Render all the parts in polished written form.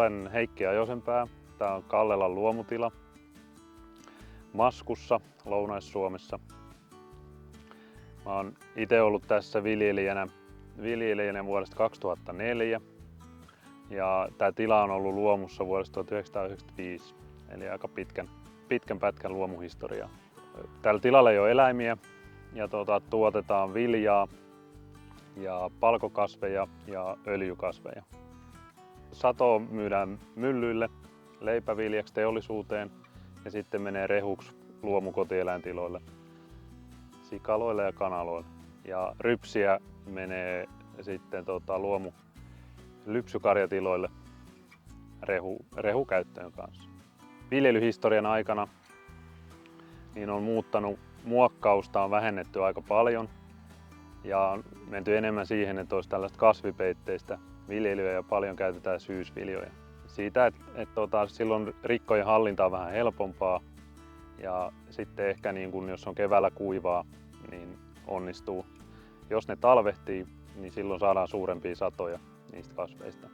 Olen Heikki Ajosenpää. Tämä on Kallelan luomutila Maskussa, Lounais-Suomessa. Mä oon itse ollut tässä viljelijänä vuodesta 2004 ja tämä tila on ollut luomussa vuodesta 1995, eli aika pitkän pätkän luomuhistoriaa. Tällä tilalla ei ole eläimiä ja tuotetaan viljaa ja palkokasveja ja öljykasveja. Sato myydään myllyille, leipäviljaksi teollisuuteen ja sitten menee rehuksi luomukotieläintiloille, sikaloille ja kanaloille. Ja rypsiä menee sitten lypsykarjatiloille rehukäyttöön kanssa. Viljelyhistorian aikana niin on muokkausta on vähennetty aika paljon ja on menty enemmän siihen, että olisi tällaista kasvipeitteistä viljelyä ja paljon käytetään syysviljoja. Siitä, että silloin rikkojen hallinta on vähän helpompaa ja sitten ehkä niin kun jos on keväällä kuivaa, niin onnistuu. Jos ne talvehtii, niin silloin saadaan suurempia satoja niistä kasveista.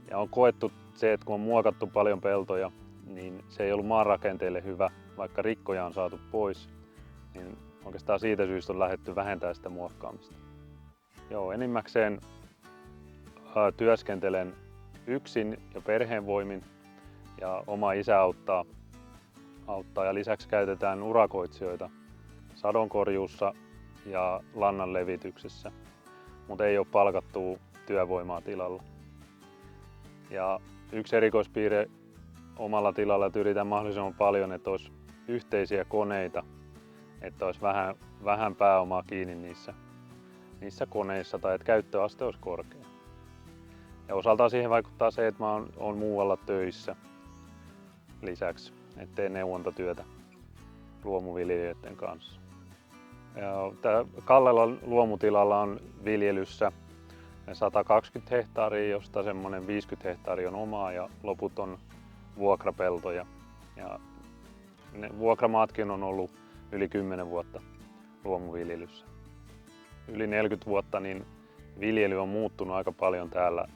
Ja on koettu se, että kun on muokattu paljon peltoja, niin se ei ollut maanrakenteelle hyvä, vaikka rikkoja on saatu pois, niin oikeastaan siitä syystä on lähdetty vähentämään sitä muokkaamista. Joo, enimmäkseen työskentelen yksin ja perheen voimin ja oma isä auttaa ja lisäksi käytetään urakoitsijoita sadonkorjuussa ja lannan levityksessä, mutta ei ole palkattua työvoimaa tilalla. Ja yksi erikoispiirre omalla tilalla, että yritän mahdollisimman paljon, että olisi yhteisiä koneita, että olisi vähän pääomaa kiinni niissä koneissa tai että käyttöaste olisi korkea. Ja osaltaan siihen vaikuttaa se, että mä oon muualla töissä lisäksi, että teen neuvontatyötä luomuviljelijöiden kanssa. Kallelan luomutilalla on viljelyssä 120 hehtaaria, josta semmoinen 50 hehtaaria on omaa ja loput on vuokrapeltoja. Ja ne vuokramaatkin on ollut yli 10 vuotta luomuviljelyssä. Yli 40 vuotta niin viljely on muuttunut aika paljon täällä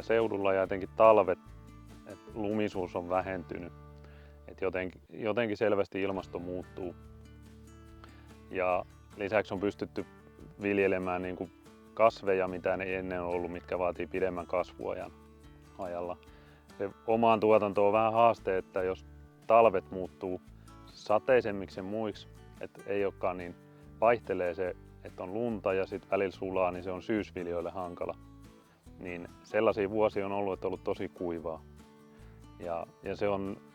seudulla ja etenkin talvet, että lumisuus on vähentynyt. Et jotenkin selvästi ilmasto muuttuu. Ja lisäksi on pystytty viljelemään niin kuin kasveja, mitä ei ennen ollut, mitkä vaatii pidemmän kasvuajan ajalla. Se omaan tuotantoon on vähän haaste, että jos talvet muuttuu sateisemmiksi ja muiksi, että ei olekaan niin vaihtelee se, että on lunta ja sitten välillä sulaa, niin se on syysviljoille hankala. Niin sellaisia vuosia on ollut, että on ollut tosi kuivaa. Ja se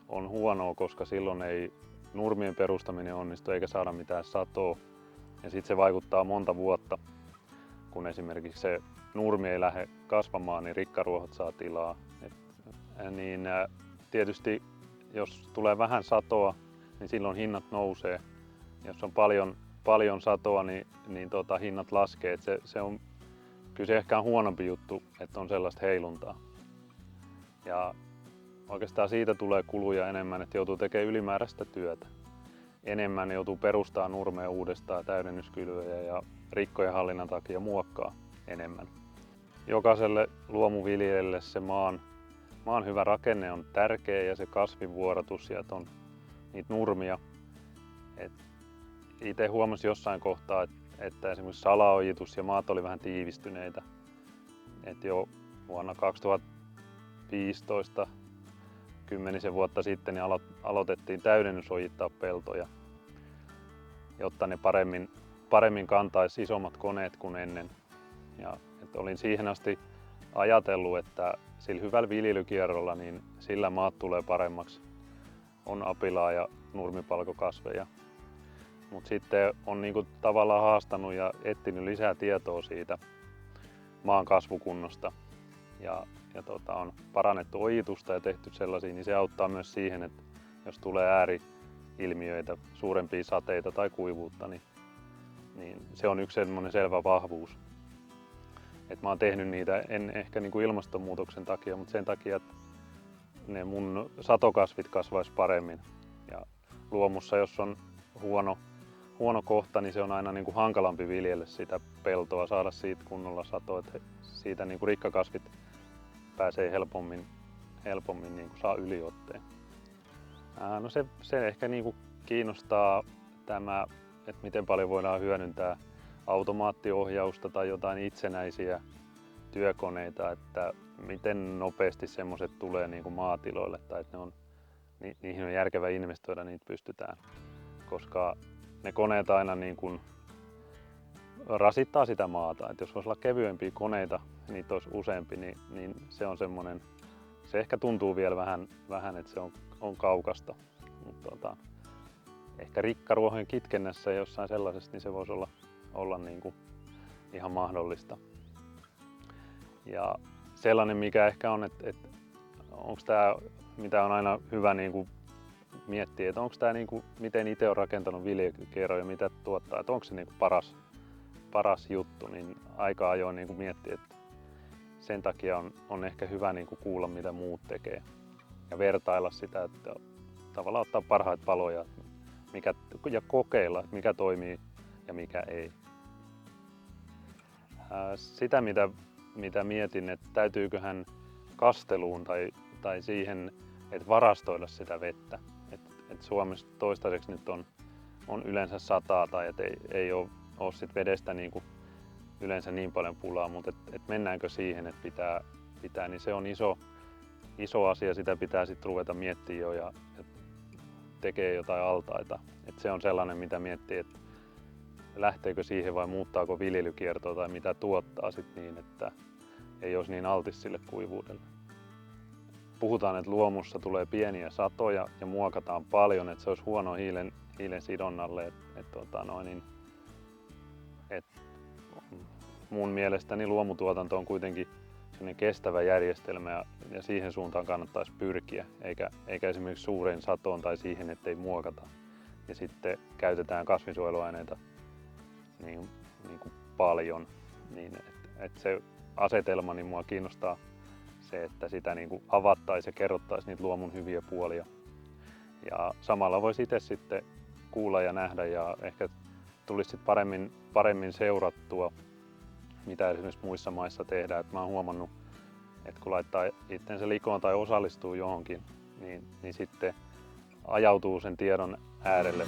on huonoa, koska silloin ei nurmien perustaminen onnistu eikä saada mitään satoa. Ja sitten se vaikuttaa monta vuotta, kun esimerkiksi se nurmi ei lähde kasvamaan, niin rikkaruohot saa tilaa. Niin tietysti jos tulee vähän satoa, niin silloin hinnat nousee. Jos on paljon satoa, niin hinnat laskee. Kyllä se ehkä on huonompi juttu, että on sellaista heiluntaa. Ja oikeastaan siitä tulee kuluja enemmän, että joutuu tekemään ylimääräistä työtä. Enemmän joutuu perustamaan nurmea uudestaan, täydennyskylvöjä ja rikkojen hallinnan takia muokkaa enemmän. Jokaiselle luomuviljelijälle se maan hyvä rakenne on tärkeä ja se kasvinvuorotus ja on niitä nurmia. Itse huomasin jossain kohtaa, että esimerkiksi salaojitus ja maat oli vähän tiivistyneitä. Et jo vuonna 2015, 10 vuotta sitten, niin aloitettiin täydennysojittaa peltoja, jotta ne paremmin kantaisi isommat koneet kuin ennen. Ja, olin siihen asti ajatellut, että sillä hyvällä viljelykierrolla niin sillä maat tulee paremmaksi. On apilaa ja nurmipalkokasveja. Mutta sitten on niinku tavallaan haastanut ja etsinyt lisää tietoa siitä maan kasvukunnosta. Ja on parannettu ojitusta ja tehty sellaisia, niin se auttaa myös siihen, että jos tulee ääriilmiöitä, suurempia sateita tai kuivuutta, niin se on yksi semmoinen selvä vahvuus. Et mä oon tehnyt niitä en ehkä niinku ilmastonmuutoksen takia, mutta sen takia, että ne mun satokasvit kasvaisi paremmin. Ja luomussa, jos on huono kohta, niin se on aina niin kuin hankalampi viljellä sitä peltoa, saada siitä kunnolla satoa, että siitä niin kuin rikkakasvit pääsee helpommin niin kuin saa yliotteen. No se ehkä niin kuin kiinnostaa tämä, että miten paljon voidaan hyödyntää automaattiohjausta tai jotain itsenäisiä työkoneita, että miten nopeasti semmoiset tulee niin kuin maatiloille tai että niihin on järkevä investoida, niitä pystytään, koska ne koneet aina niin kuin rasittaa sitä maata. Että jos voisi olla kevyempiä koneita, niitä olisi useampi, niin se on semmoinen, se ehkä tuntuu vielä vähän että se on kaukasta. Mutta ehkä rikkaruohojen kitkennässä ja jossain sellaisessa, niin se voisi olla niin kuin ihan mahdollista. Ja sellainen, mikä ehkä on, että onko tämä, mitä on aina hyvä niin kuin miettiä, että onko tämä, niin kuin, miten itse on rakentanut viljelykerroja, mitä tuottaa, että onko se niin kuin paras juttu, niin aika ajoin niin kuin miettiä, että sen takia on ehkä hyvä niin kuin kuulla, mitä muut tekee ja vertailla sitä, että tavallaan ottaa parhaita paloja ja kokeilla, että mikä toimii ja mikä ei. Sitä, mitä mietin, että täytyyköhän kasteluun tai siihen, että varastoida sitä vettä. Et Suomessa toistaiseksi nyt on yleensä sataa tai et ei ole sit vedestä niin kuin yleensä niin paljon pulaa, mutta et mennäänkö siihen, että pitää, niin se on iso asia, sitä pitää sitten ruveta miettimään jo ja tekee jotain altaita. Et se on sellainen, mitä miettii, että lähteekö siihen vai muuttaako viljelykiertoa tai mitä tuottaa sit niin, että ei olisi niin altis sille kuivuudelle. Puhutaan, että luomussa tulee pieniä satoja ja muokataan paljon, että se olisi huono hiilen sidonnalle. Mun mielestäni luomutuotanto on kuitenkin kestävä järjestelmä ja siihen suuntaan kannattaisi pyrkiä, eikä esimerkiksi suureen satoon tai siihen, ettei muokata. Ja sitten käytetään kasvinsuojeluaineita niin kuin paljon. Niin, että se asetelma, niin mua kiinnostaa se, että sitä niin kuin avattaisiin ja kerrottaisiin niitä luomun hyviä puolia. Ja samalla voisi itse sitten kuulla ja nähdä ja ehkä tulisi sitten paremmin seurattua, mitä esimerkiksi muissa maissa tehdään. Et mä oon huomannut, että kun laittaa itsensä likoon tai osallistuu johonkin, niin sitten ajautuu sen tiedon äärelle.